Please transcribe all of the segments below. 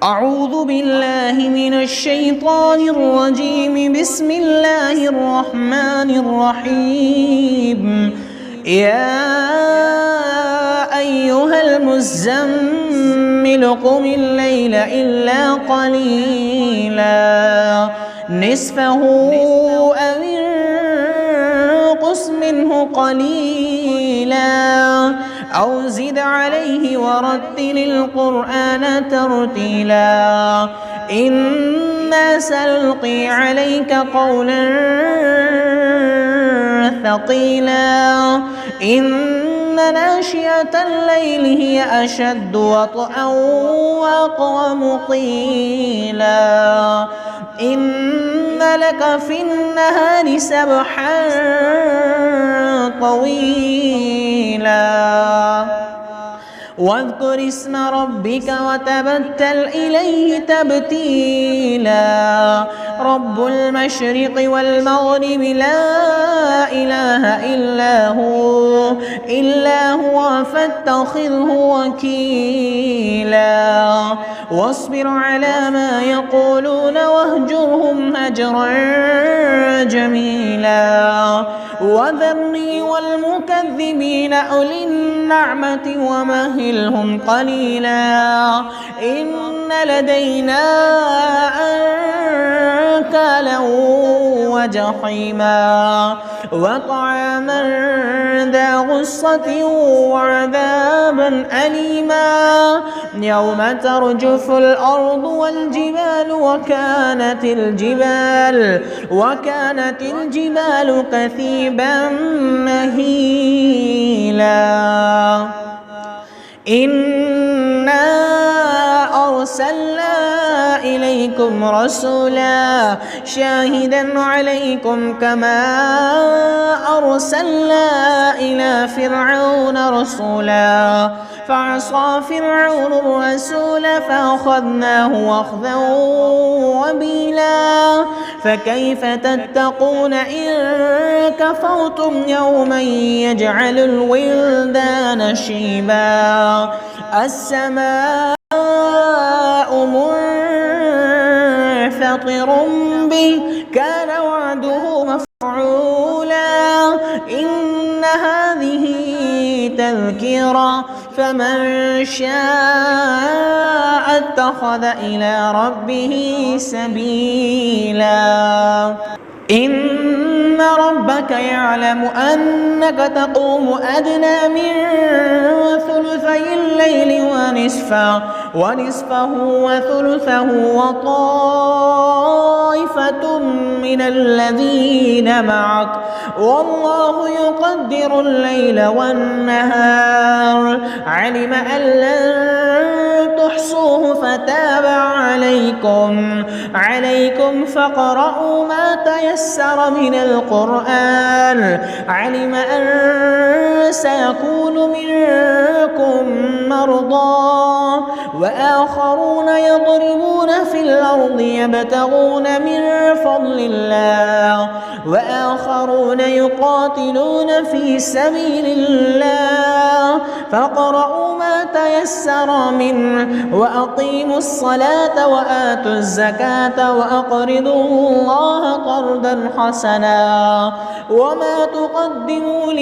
أعوذ بالله من الشيطان الرجيم. بسم الله الرحمن الرحيم. يا أيها المزمل قم الليل إلا قليلا نصفه أو انقص منه قليلا أو زد عليه ورتل القرآن ترتيلا إنا سنلقي عليك قولا ثقيلا إن ناشئة الليل هي أشد وطئا وأقوم قيلا إن لك في النهار سبحا طويلا واذكر اسم ربك وتبتل إليه تبتيلا رب المشرق والمغرب لا إله إلا هو فاتخذه وكيلا واصبر على ما يقولون واهجرهم هجرا جميلا وذرني والمكذبين أولي النعمة ومهلهم قليلا إن لدينا أنكالا وجحيما وطعاما ذا غصة وعذابا أليما يوم ترجف الأرض والجبال وكانت الجبال كثيبا مهيلا إنا أرسلنا إليكم رسولا شاهدا عليكم كما أرسلنا إلى فرعون رسولا فعصى فرعون الرسول فأخذناه أخذا وبيلا فكيف تتقون إن كفرتم يوما يجعل الولدان شيبا السماء منفطر به كان وعده مفعولا إن هذه تذكرة فمن شاء اتخذ إلى ربه سبيلا إن ربك يعلم أنك تقوم أدنى من ثلثي الليل ونصفه وثلثه وطائفة من الذين معك والله يقدر الليل والنهار علم أن لن تحصوه فتاب عليكم فاقرؤوا ما تيسر من القرآن علم أن سيكون منكم مرضى وآخرون يضربون في الأرض يبتغون من فضل الله وآخرون يقاتلون في سبيل الله فاقرؤوا ما تيسر منه وأقيموا الصلاة وآتوا الزكاة وأقرضوا الله قرضا حسنا وما تقدموا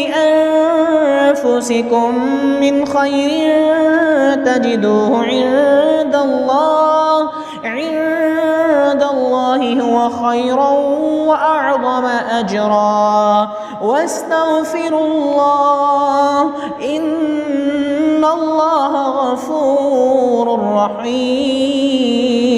لأنفسكم من خير تجدوه عند الله هو خيرا وأعظم أجرا واستغفروا الله إن الله غفور رحيم.